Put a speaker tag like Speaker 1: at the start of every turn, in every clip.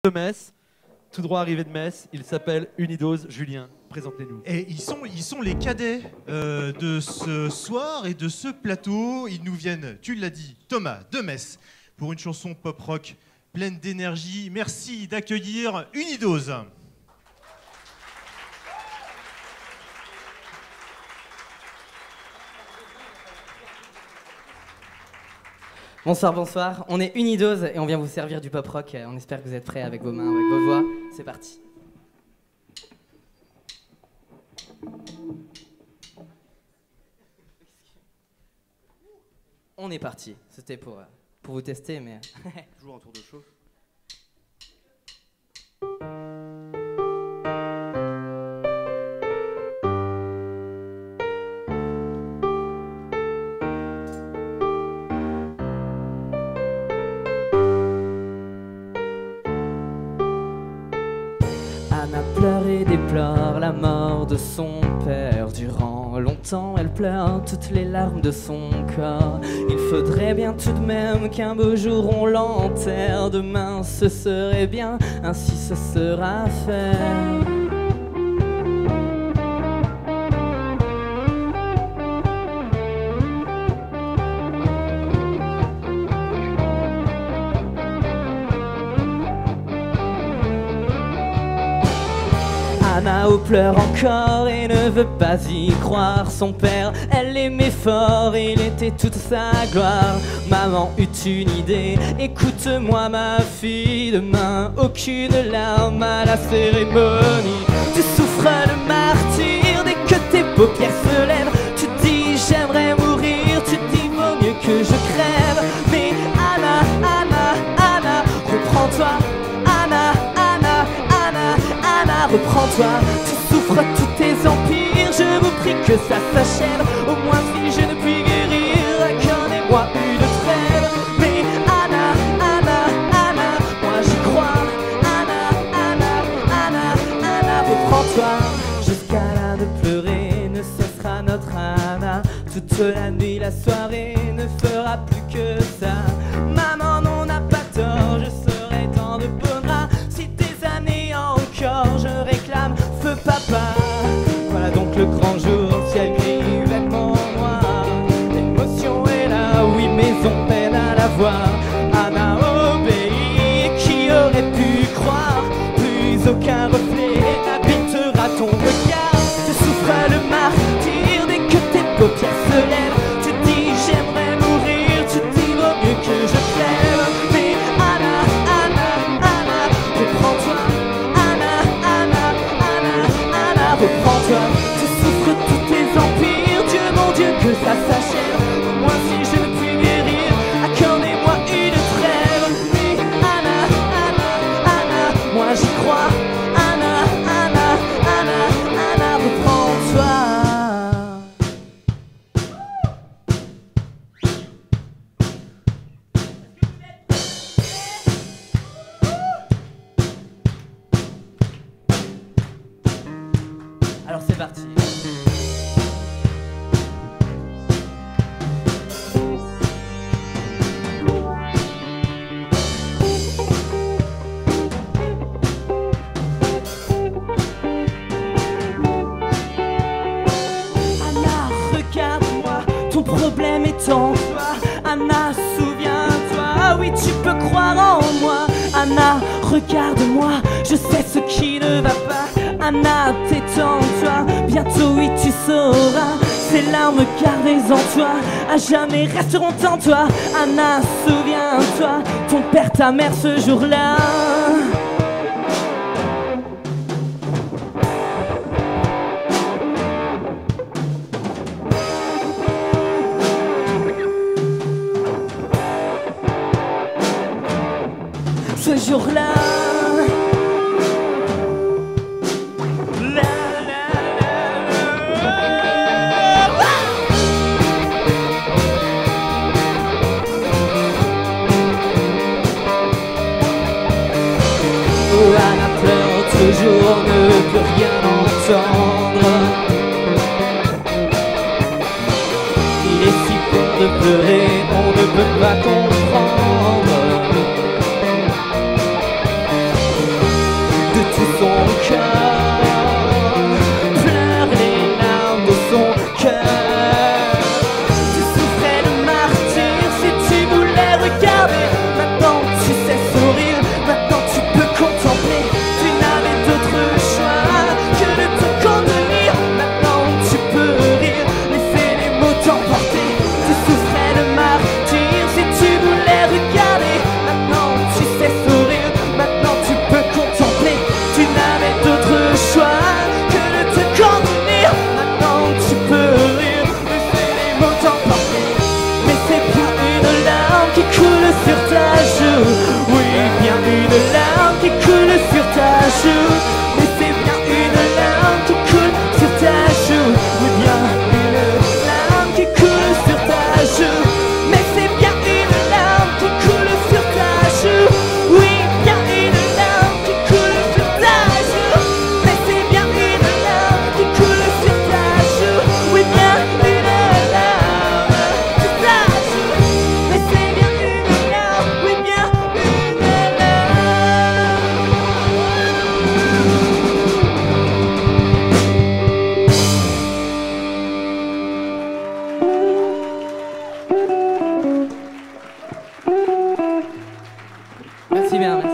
Speaker 1: de Metz, tout droit arrivé de Metz. Il s'appelle Unidose. Julien, présentez-nous.
Speaker 2: Et ils sont les cadets de ce soir et de ce plateau. Ils nous viennent, tu l'as dit, Thomas de Metz, pour une chanson pop-rock pleine d'énergie. Merci d'accueillir Unidose.
Speaker 3: Bonsoir, bonsoir. On est Unidose et on vient vous servir du pop rock. On espère que vous êtes prêts avec vos mains, avec vos voix. C'est parti. On est parti. C'était pour vous tester, mais
Speaker 1: Toujours un tour de chauffe.
Speaker 3: Anna pleure et déplore la mort de son père. Durant longtemps, elle pleure toutes les larmes de son corps. Il faudrait bien tout de même qu'un beau jour on l'enterre. Demain ce serait bien, ainsi ce sera fait. Anna pleure encore et ne veut pas y croire. Son père, elle l'aimait fort, il était toute sa gloire. Maman eut une idée, écoute-moi ma fille. Demain, aucune larme à la cérémonie. Tu souffres le martyre dès que tes paupières se lèvent. Tu dis j'aimerais mourir, tu dis vaut mieux que je crève. Mais Anna, Anna, Anna, reprends-toi. Anna, Anna, Anna, Anna, reprends-toi. Tu souffres tous tes empires, je vous prie que ça s'achève. Au moins si je ne puis guérir, accordez-moi une trêve. Mais Anna, Anna, Anna, moi j'y crois. Anna, Anna, Anna, Anna, reprends-toi. Jusqu'à là de pleurer, ne cessera notre Anna. Toute la nuit, la soirée ne fera plus que ça. Maman, on n'a pas tort, je serai dans de beaux draps. Si des années encore, je réclame feu papa. Voilà donc le grand jour, ciel gris, vêtements noirs. L'émotion est là, oui, mais on peine à la voir. Anna obéit, qui aurait pu croire? Plus aucun reflet n'habitera ton regard. Tu souffres le martyre dès que tes paupières se lèvent. Tu dis j'aimerais mourir, tu dis vaut mieux que je crève. Mais Anna, Anna, Anna, reprends-toi. Anna, Anna, Anna, Anna, reprends-toi. Tu souffres tous tes empires, Dieu mon Dieu que ça s'achève. Au moins si je ne puis guérir, accordez-moi une trêve. Mais Anna, Anna, Anna, moi j'y crois. Anna, Anna, Anna, Anna, reprends-toi. Alors c'est parti. Anna, regarde-moi, ton problème est en toi. Anna, souviens-toi, ah oui, tu peux croire en moi. Anna, regarde-moi, je sais ce qui ne va pas. Anna, détends-toi, bientôt oui tu sauras. Ces larmes gardées en toi, à jamais resteront en toi. Anna, souviens-toi, ton père, ta mère ce jour-là. Ce jour-là. Anna pleure toujours, ne peut rien entendre. Il est si fort de pleurer, on ne peut pas comprendre. joue. Mais c'est bien une larme qui coule sur ta joue. Oui, bien une larme qui coule sur ta joue. Mais c'est bien une larme qui coule sur ta joue. Oui, bien une larme qui coule sur ta joue. Mais c'est bien une larme qui coule sur ta joue. Oui, bien une larme sur ta joue. Mais c'est bien une larme. Oui, bien une larme. Merci bien, merci.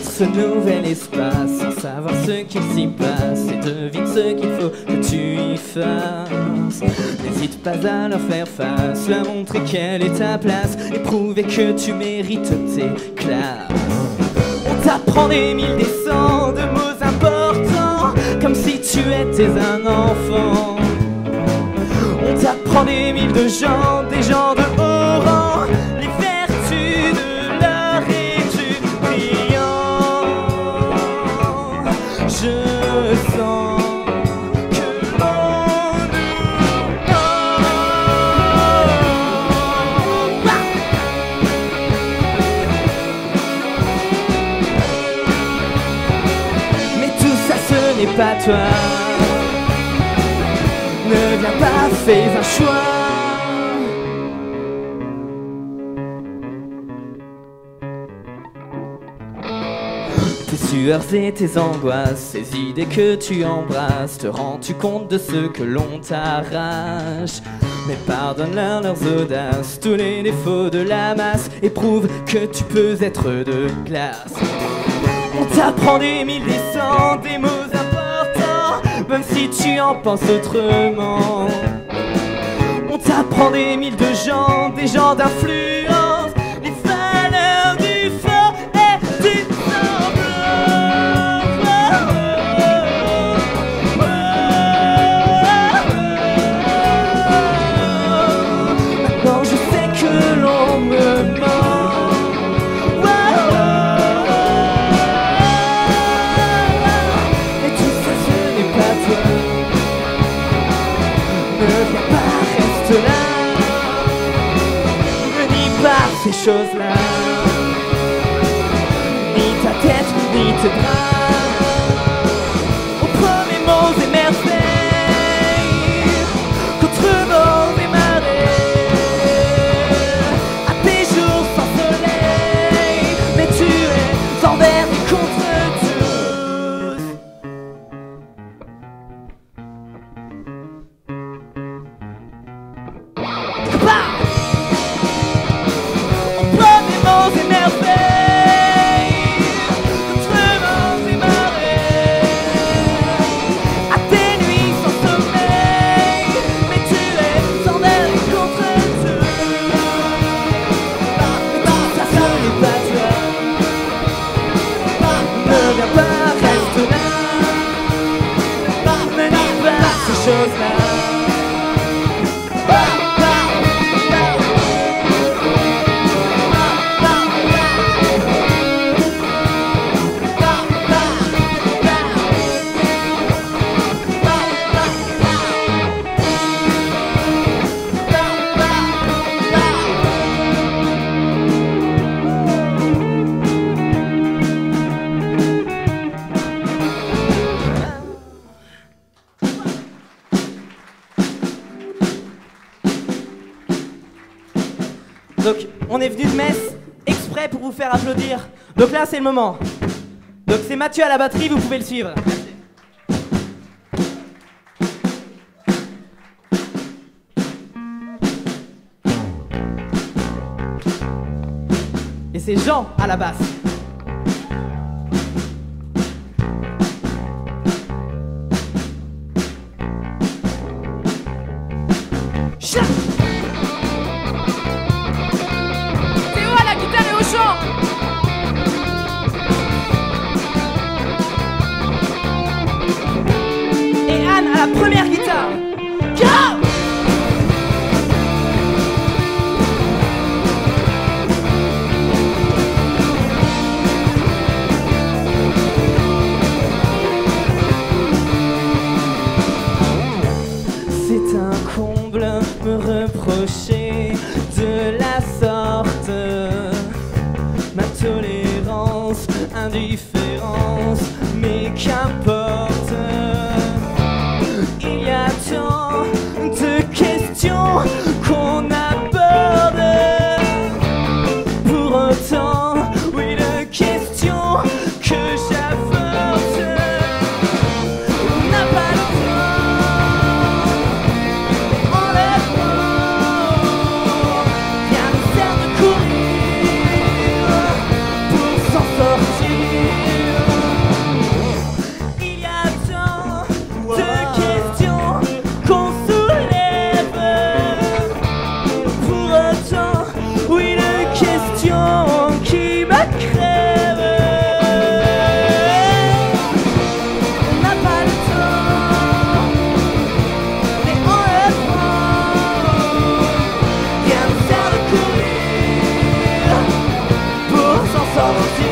Speaker 3: Ce nouvel espace, sans savoir ce qu'il s'y passe, et devine ce qu'il faut que tu y fasses. N'hésite pas à leur faire face, leur montrer quelle est ta place, et prouver que tu mérites tes classes. On t'apprend des mille, des cents de mots importants, comme si tu étais un enfant. On t'apprend des mille de gens, des gens de haut rang, les vertus de l'art et du brillant. Je sens que l'on nous ment. Mais tout ça ce n'est pas toi. Ne viens pas, fais un choix. Tes sueurs et tes angoisses, ces idées que tu embrasses, te rends-tu compte de ce que l'on t'arrache? Mais pardonne-leur leurs audaces, tous les défauts de la masse, et prouve que tu peux être de glace. On t'apprend des mille, des cents, des mots importants, même si tu en penses autrement. On t'apprend des mille de gens, des gens d'influence, les valeurs du fort et du semblant. Maintenant je sais que l'on me ment. Mais tout ça ce n'est pas toi. Ne viens pas, reste là. Ne nie pas ces choses-là, ni ta tête, ni tes bras. Aux premiers mots et merveilles, contre vents et marées, à tes jours sans soleil, mais tu es envers et contre tous. Bah! Aux premiers mots et merveilles, contre vents et marées, à tes nuits sans sommeil, mais tu es envers et contre tous. Mais tout ça ce n'est pas toi. Ne viens pas, reste là. Ne nie pas ces choses-là. Donc, on est venu de Metz exprès pour vous faire applaudir. Donc là, c'est le moment. Donc c'est Mathieu à la batterie, vous pouvez le suivre. c'est Jean à la basse. Théo à la guitare et au chant. Et Anne à la première guitare. Go! C'est un comble me reprocher de la sorte ma tolérance, indifférence, mais qu'importe. Il y a tant de questions qu'on aborde. Pour autant, oui, de questions que j'apporte. On n'a pas le temps, on est mort. Rien ne sert de courir pour s'en sortir. Il y a tant de questions qu'on soulève. Pour autant, oui, de questions qui me crèvent. On n'a pas le temps, mais on le prend. Rien ne sert de courir pour s'en sortir.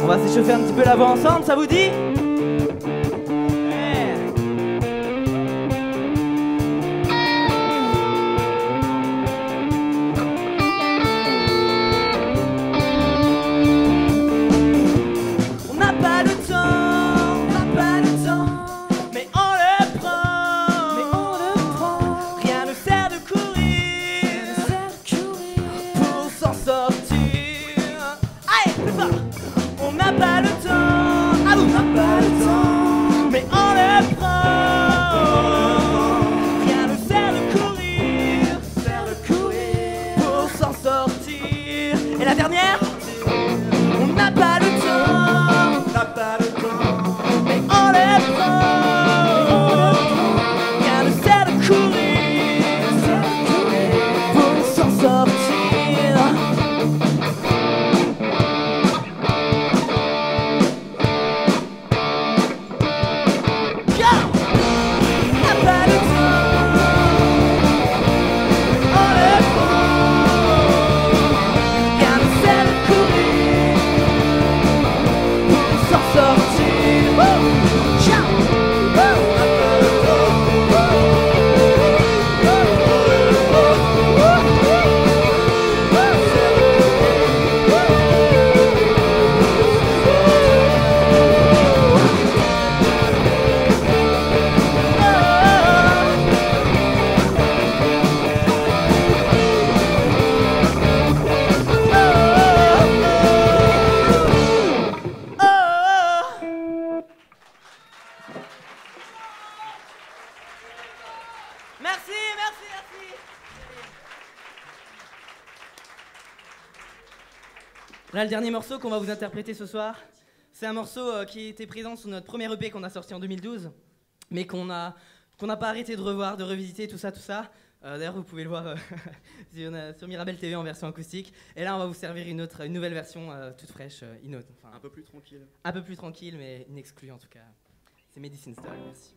Speaker 3: On va s'échauffer un petit peu la voix ensemble, ça vous dit? Ouais. On n'a pas le temps, on n'a pas le temps, mais on le prend, Rien ne sert de courir, pour s'en sortir. Allez, plus fort. On n'a pas le temps, ah, on n'a pas le temps, mais on le prend. Rien ne sert de courir, pour s'en sortir. Et la dernière, on n'a pas le temps, mais on le prend. Rien ne sert de courir, pour s'en sortir. Merci. Là, le dernier morceau qu'on va vous interpréter ce soir, c'est un morceau qui était présent sur notre premier EP qu'on a sorti en 2012, mais qu'on n'a pas arrêté de revoir, de revisiter, tout ça. D'ailleurs, vous pouvez le voir sur Mirabel TV en version acoustique. Et là, on va vous servir une nouvelle version toute fraîche, enfin,
Speaker 4: Un peu plus tranquille.
Speaker 3: un peu plus tranquille, mais inexclue en tout cas. C'est Medicine Style, merci.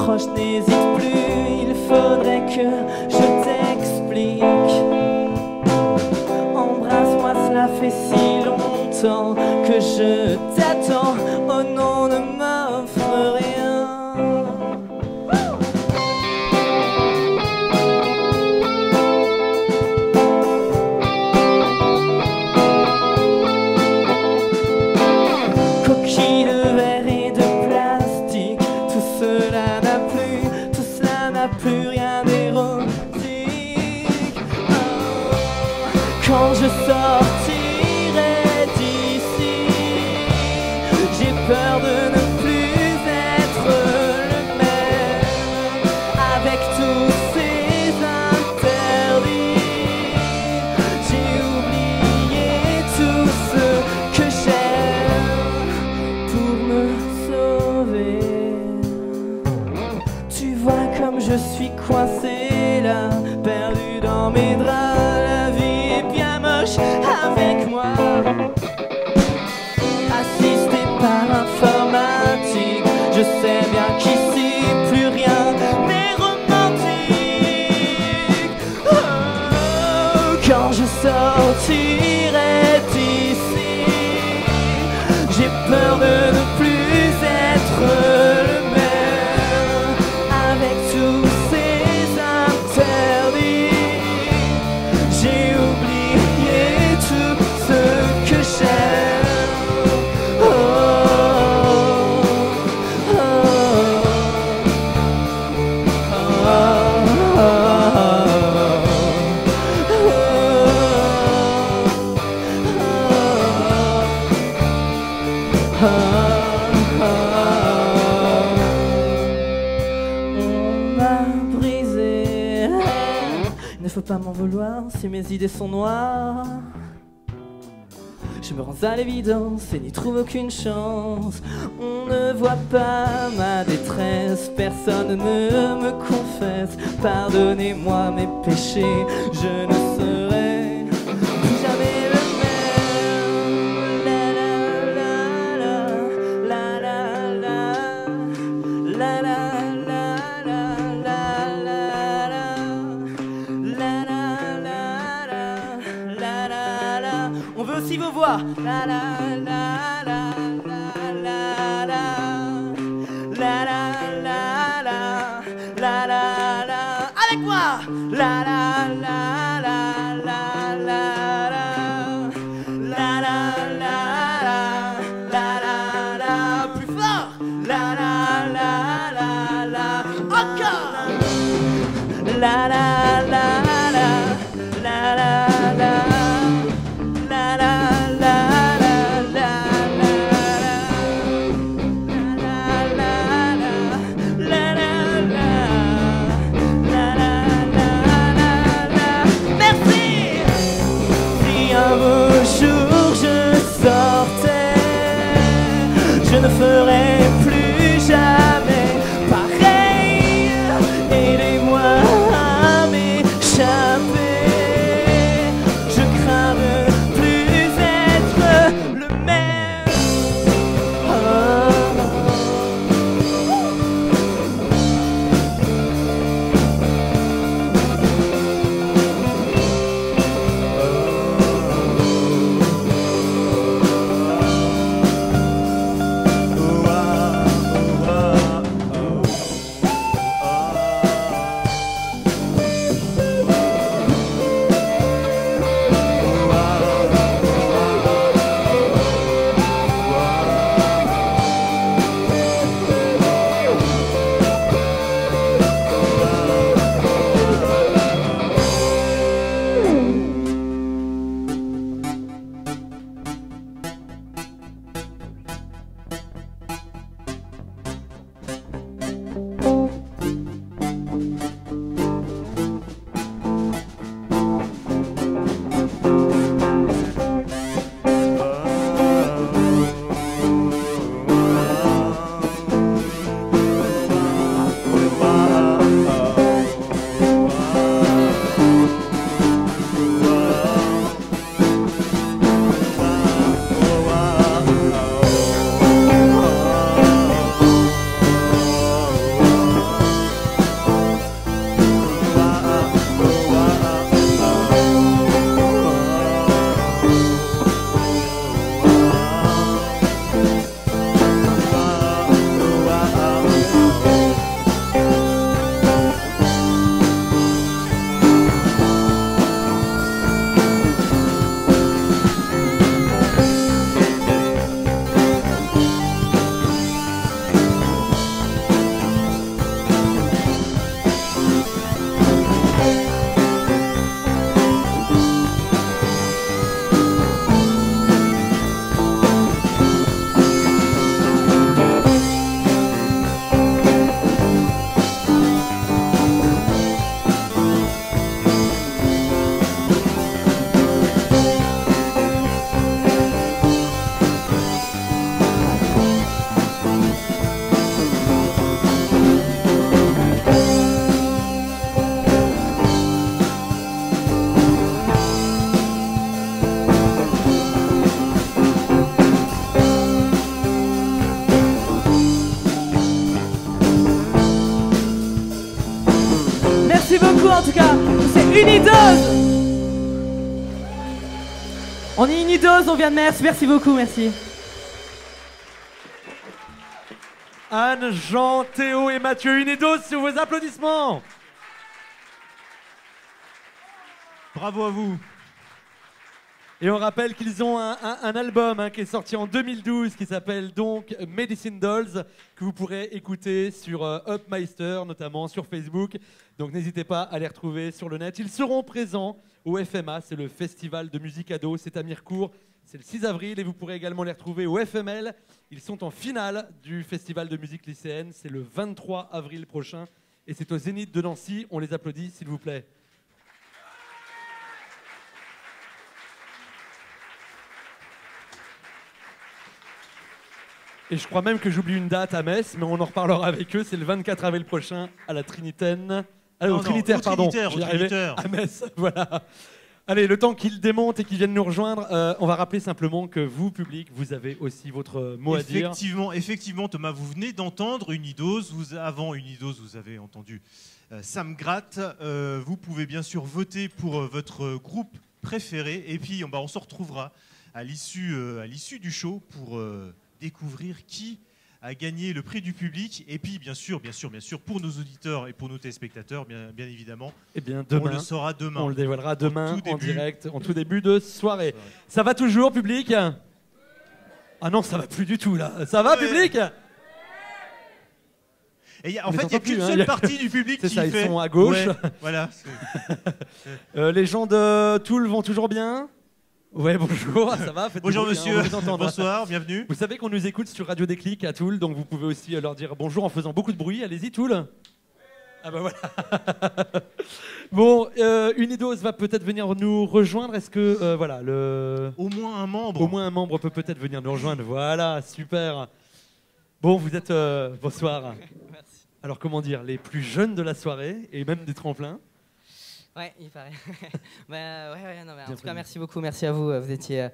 Speaker 3: proche, n'hésite plus, il faudrait que je t'explique. Embrasse-moi, cela fait si longtemps que je t'attends. Oh non, ne m'offre rien. Coquilles de verre et de plastique, tout cela n'a plus, tout cela n'a plus rien d'érotique. Oh, quand je sortirai d'ici, j'ai peur de ne plus être le même. Avec tous ces interdits, j'ai oublié tout ce que j'aime pour me sauver. Tu vois comme je suis coincé là, perdu dans mes draps. La vie est bien moche avec moi. Assisté par informatique, je sais bien qu'ici plus rien n'est romantique. Oh, quand je sortirai d'ici, j'ai peur de ne plus être le même. Avec tous ces interdits, j'ai oublié tout ce que j'aime. Oh, oh, on m'a brisé. Il ne faut pas m'en vouloir si mes idées sont noires. Je me rends à l'évidence et n'y trouve aucune chance. On ne voit pas ma détresse, personne ne me confesse. Pardonnez-moi mes péchés, je ne serai plus jamais le même. La la la la la la la la la la la la. On veut aussi vos voix. La la la la la la la la la la la la la. Avec moi. La la la la la la la la la la la la. Plus fort. La la la la la. Encore. La la la la la la la. Je ne ferai plus jamais pareil. Aidez-moi à Merci beaucoup en tout cas. C'est Unidose. On est Unidose, on vient de Metz. Merci beaucoup, merci.
Speaker 1: Anne, Jean, Théo et Mathieu, Unidose sur vos applaudissements.
Speaker 2: Bravo à vous.
Speaker 1: Et on rappelle qu'ils ont un album qui est sorti en 2012 qui s'appelle donc Medicine Dolls, que vous pourrez écouter sur Upmeister, notamment sur Facebook. Donc n'hésitez pas à les retrouver sur le net. Ils seront présents au FMA, c'est le festival de musique ado, c'est à Mirecourt, c'est le 6 avril et vous pourrez également les retrouver au FML. Ils sont en finale du festival de musique lycéenne, c'est le 23 avril prochain et c'est au Zénith de Nancy. On les applaudit s'il vous plaît. Et je crois même que j'oublie une date à Metz, mais on en reparlera avec eux. C'est le 24 avril prochain à la Trinitaine. Au Trinitaire, pardon.
Speaker 2: Au Trinitaire.
Speaker 1: À Metz, voilà. Allez, le temps qu'ils démontent et qu'ils viennent nous rejoindre, on va rappeler simplement que vous, public, vous avez aussi votre mot à dire.
Speaker 2: Effectivement, Thomas, vous venez d'entendre Unidose. Avant Unidose, vous avez entendu Sam Gratt. Vous pouvez bien sûr voter pour votre groupe préféré. Et puis, on se retrouvera à l'issue du show pour découvrir qui a gagné le prix du public. Et puis, bien sûr, pour nos auditeurs et pour nos téléspectateurs, bien évidemment,
Speaker 1: eh bien, demain,
Speaker 2: on le saura demain.
Speaker 1: On le dévoilera demain en direct, en tout début de soirée. Ça va toujours, public? Ah non, ça va plus du tout, là. Ça va, public?
Speaker 2: Et en fait, il n'y a qu'une seule partie du public qui
Speaker 1: ça,
Speaker 2: fait...
Speaker 1: ils sont à gauche.
Speaker 2: Ouais, voilà.
Speaker 1: Les gens de Toul vont toujours bien? Ouais, bonjour, ça va?
Speaker 2: Bonjour monsieur, bonsoir, bienvenue.
Speaker 1: Vous savez qu'on nous écoute sur Radio Déclic à Toul, donc vous pouvez aussi leur dire bonjour en faisant beaucoup de bruit. Allez-y, Toul. Ah bah voilà. Bon, Unidose va peut-être venir nous rejoindre. Est-ce que, voilà,
Speaker 2: Au moins un membre.
Speaker 1: Au moins un membre peut peut-être venir nous rejoindre. Voilà, super. Bon, vous êtes... bonsoir.
Speaker 3: Merci.
Speaker 1: Alors, comment dire, les plus jeunes de la soirée et même des tremplins.
Speaker 3: Ouais, il paraît. Non, mais en tout cas, merci beaucoup, merci à vous. Vous étiez,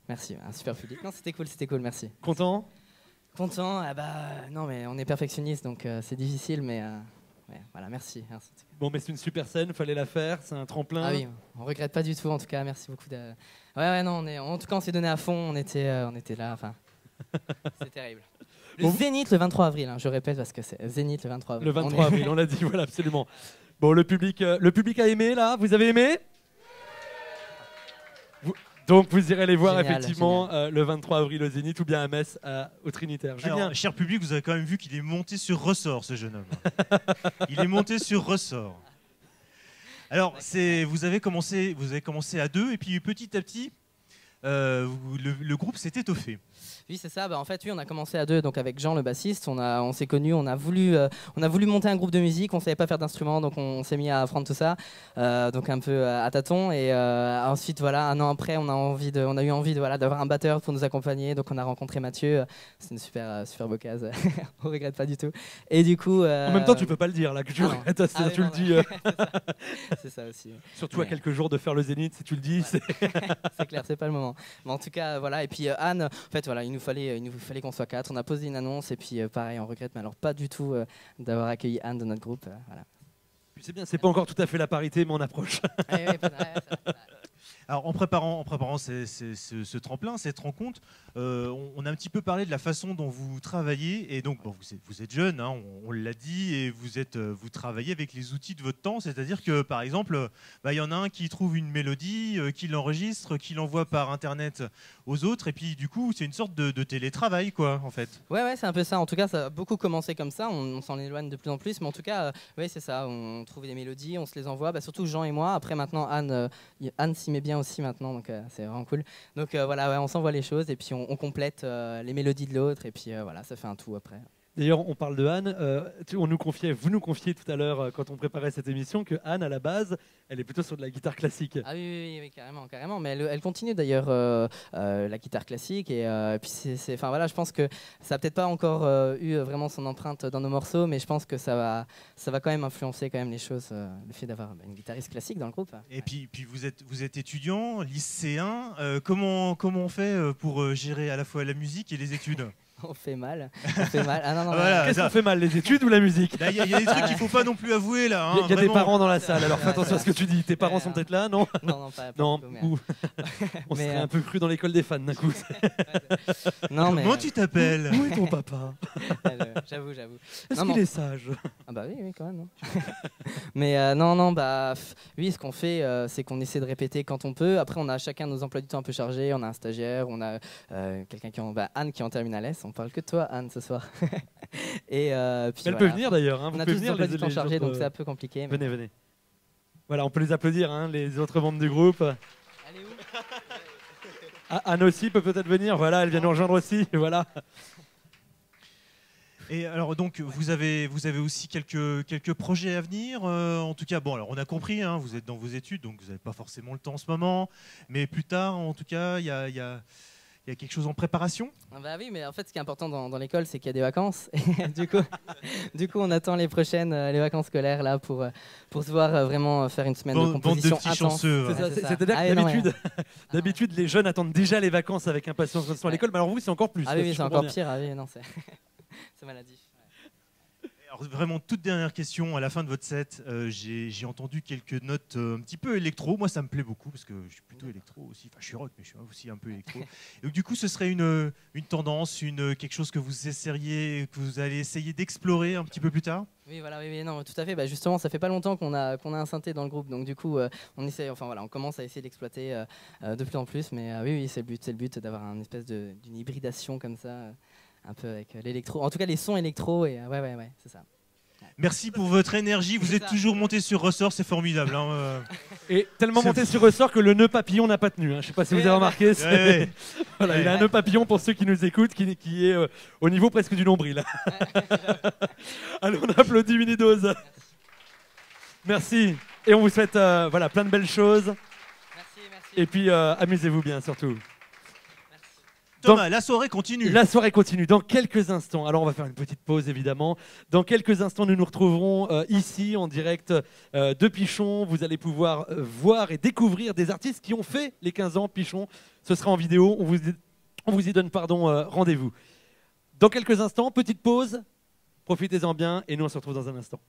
Speaker 3: merci, un super public. Non, c'était cool, merci.
Speaker 1: Content?
Speaker 3: Content, non, mais on est perfectionniste, donc c'est difficile, mais voilà, merci.
Speaker 1: Bon, mais c'est une super scène, fallait la faire, c'est un tremplin.
Speaker 3: Ah oui, on regrette pas du tout, en tout cas, merci beaucoup. Non, en tout cas, on s'est donné à fond, on était là, enfin, c'est terrible. Le Zénith le 23 avril, je répète, parce que c'est Zénith le 23 avril.
Speaker 1: Le 23 avril, on l'a dit, voilà, absolument. Bon, le public a aimé, là? Vous avez aimé? Donc, vous irez les voir, génial, effectivement, le 23 avril au Zénith ou bien à Metz, au Trinitaire. Julien.
Speaker 2: Alors, cher public, vous avez quand même vu qu'il est monté sur ressort, ce jeune homme. Il est monté sur ressort. Alors, vous avez commencé à deux, et puis petit à petit, le groupe s'est étoffé.
Speaker 3: Oui, c'est ça. En fait, oui, on a commencé à deux, donc avec Jean, le bassiste. On s'est connus, on a voulu monter un groupe de musique. On savait pas faire d'instruments, donc on s'est mis à apprendre tout ça, donc un peu à tâtons. Et ensuite, voilà, un an après, on a eu envie d'avoir un batteur pour nous accompagner. Donc on a rencontré Mathieu. C'est une super occasion. On regrette pas du tout. Et du coup,
Speaker 1: en même temps, tu peux pas le dire là que tu regrettes. Tu le dis.
Speaker 3: C'est ça aussi.
Speaker 1: Surtout à quelques jours de faire le Zénith, si tu le dis. C'est
Speaker 3: clair, c'est pas le moment. Mais en tout cas, voilà. Et puis Anne, en fait, voilà. Il nous fallait qu'on soit 4. On a posé une annonce et puis pareil, on regrette, mais alors pas du tout d'avoir accueilli Anne dans notre groupe. Voilà.
Speaker 1: C'est bien, c'est pas encore tout à fait la parité, mais on approche.
Speaker 2: Alors en préparant ce tremplin, cette rencontre, on a un petit peu parlé de la façon dont vous travaillez. Et donc vous êtes jeune, on l'a dit, et vous travaillez avec les outils de votre temps. C'est-à-dire que par exemple, y en a un qui trouve une mélodie, qui l'enregistre, qui l'envoie par Internet aux autres. Et puis du coup, c'est une sorte de télétravail, quoi, en fait.
Speaker 3: Ouais, c'est un peu ça. En tout cas, ça a beaucoup commencé comme ça. On s'en éloigne de plus en plus. Mais en tout cas, c'est ça. On trouve des mélodies, on se les envoie. Surtout Jean et moi. Après, maintenant, Anne s'y met bien aussi maintenant, donc c'est vraiment cool. Donc voilà, on s'envoie les choses et puis on complète les mélodies de l'autre et puis voilà, ça fait un tout après.
Speaker 1: D'ailleurs, on parle de Anne. Vous nous confiez tout à l'heure, quand on préparait cette émission, que Anne, à la base, elle est plutôt sur de la guitare classique.
Speaker 3: Ah oui, carrément. Mais elle continue d'ailleurs la guitare classique. Et puis, voilà, je pense que ça n'a peut-être pas encore eu vraiment son empreinte dans nos morceaux, mais je pense que ça va quand même influencer quand même les choses, le fait d'avoir une guitariste classique dans le groupe.
Speaker 2: Et puis vous êtes étudiant, lycéen. Comment on fait pour gérer à la fois la musique et les études?
Speaker 3: On fait mal. On fait mal. Ah non, non,
Speaker 2: Ah, voilà.
Speaker 1: Qu'est-ce qu'on fait mal, les études ou la musique?
Speaker 2: Il y a des trucs qu'il faut pas non plus avouer là. Hein,
Speaker 1: Il y a des
Speaker 2: vraiment.
Speaker 1: parents dans la salle, alors fais attention à ce que tu dis. Tes parents sont peut-être là, non?
Speaker 3: non, non, pas
Speaker 1: Non,
Speaker 3: du tout, mais,
Speaker 1: ou- on
Speaker 3: mais,
Speaker 1: serait un peu cru dans l'école des fans d'un coup.
Speaker 3: non, mais
Speaker 2: Comment tu t'appelles?
Speaker 1: Où est ton papa?
Speaker 3: j'avoue.
Speaker 1: Est-ce
Speaker 3: Non,
Speaker 1: qu'il
Speaker 3: non.
Speaker 1: est sage?
Speaker 3: Ah bah oui, quand même. Non. Mais non, bah oui, ce qu'on fait, c'est qu'on essaie de répéter quand on peut. Après, on a chacun nos emplois du temps un peu chargés. On a un stagiaire, on a quelqu'un qui Anne qui est en terminale S. On parle que de toi, Anne, ce soir. Et puis
Speaker 1: Elle
Speaker 3: voilà.
Speaker 1: peut venir d'ailleurs. Hein.
Speaker 3: On
Speaker 1: Vous
Speaker 3: a
Speaker 1: pouvez
Speaker 3: tous des
Speaker 1: venir
Speaker 3: emplois du temps chargés,
Speaker 1: autres,
Speaker 3: donc c'est un peu compliqué. mais-
Speaker 1: Venez. Voilà, on peut les applaudir, hein, les autres membres du groupe.
Speaker 3: Elle est où
Speaker 1: Anne aussi peut peut-être venir. Voilà, elle vient nous rejoindre aussi. Voilà.
Speaker 2: Et alors donc vous avez aussi quelques projets à venir. En tout cas, bon alors on a compris, hein, vous êtes dans vos études, donc vous n'avez pas forcément le temps en ce moment. Mais plus tard, en tout cas, il y a quelque chose en préparation.
Speaker 3: Ah bah oui, mais en fait, ce qui est important dans l'école, c'est qu'il y a des vacances. Et du coup, on attend les vacances scolaires là pour se voir vraiment faire une semaine de
Speaker 2: Bande de
Speaker 3: composition
Speaker 2: petits
Speaker 3: intense.
Speaker 2: chanceux.
Speaker 1: C'est
Speaker 2: hein.
Speaker 1: ça,
Speaker 3: c'est ça.
Speaker 1: c'est-à-dire
Speaker 3: Ah
Speaker 1: que
Speaker 3: oui, non,
Speaker 1: d'habitude, les jeunes attendent déjà les vacances avec impatience quand ils sont à l'école. Mais alors vous, c'est encore plus.
Speaker 3: Ah
Speaker 1: si
Speaker 3: oui,
Speaker 1: je
Speaker 3: c'est
Speaker 1: comprends
Speaker 3: encore
Speaker 1: bien.
Speaker 3: pire. Ah oui, non, c'est maladif.
Speaker 2: Alors vraiment toute dernière question à la fin de votre set. J'ai entendu quelques notes un petit peu électro. Moi, ça me plaît beaucoup parce que je suis plutôt électro aussi. Enfin, je suis rock, mais je suis aussi un peu électro. Et donc, du coup, ce serait une tendance, quelque chose que vous allez essayer d'explorer un petit peu plus tard.
Speaker 3: Oui, voilà, oui, non, tout à fait. Bah, justement, ça fait pas longtemps qu'on a un synthé dans le groupe, donc du coup, on essaie, enfin voilà, on commence à essayer d'exploiter de plus en plus. Mais oui, c'est le but d'avoir une espèce d'une hybridation comme ça, un peu avec l'électro. En tout cas, les sons électro et ouais, c'est ça.
Speaker 2: Merci pour votre énergie. Vous
Speaker 3: C'est
Speaker 2: êtes
Speaker 3: ça.
Speaker 2: toujours monté sur ressort, c'est formidable. Hein.
Speaker 1: Et tellement
Speaker 2: C'est
Speaker 1: monté sur ressort que le nœud papillon n'a pas tenu. Hein. Je ne sais pas si vous avez remarqué. c'est-
Speaker 2: Ouais.
Speaker 1: Voilà, il a un nœud papillon pour ceux qui nous écoutent, qui est au niveau presque du nombril. Allez, on applaudit Unidose. Merci. Et on vous souhaite voilà, plein de belles choses.
Speaker 3: Merci.
Speaker 1: Et puis amusez-vous bien surtout.
Speaker 2: Thomas, la soirée continue.
Speaker 1: La soirée continue dans quelques instants. Alors on va faire une petite pause évidemment. Dans quelques instants, nous nous retrouverons ici en direct de Pichon. Vous allez pouvoir voir et découvrir des artistes qui ont fait les 15 ans Pichon. Ce sera en vidéo. On vous y donne rendez-vous. Dans quelques instants, petite pause. Profitez-en bien et nous on se retrouve dans un instant.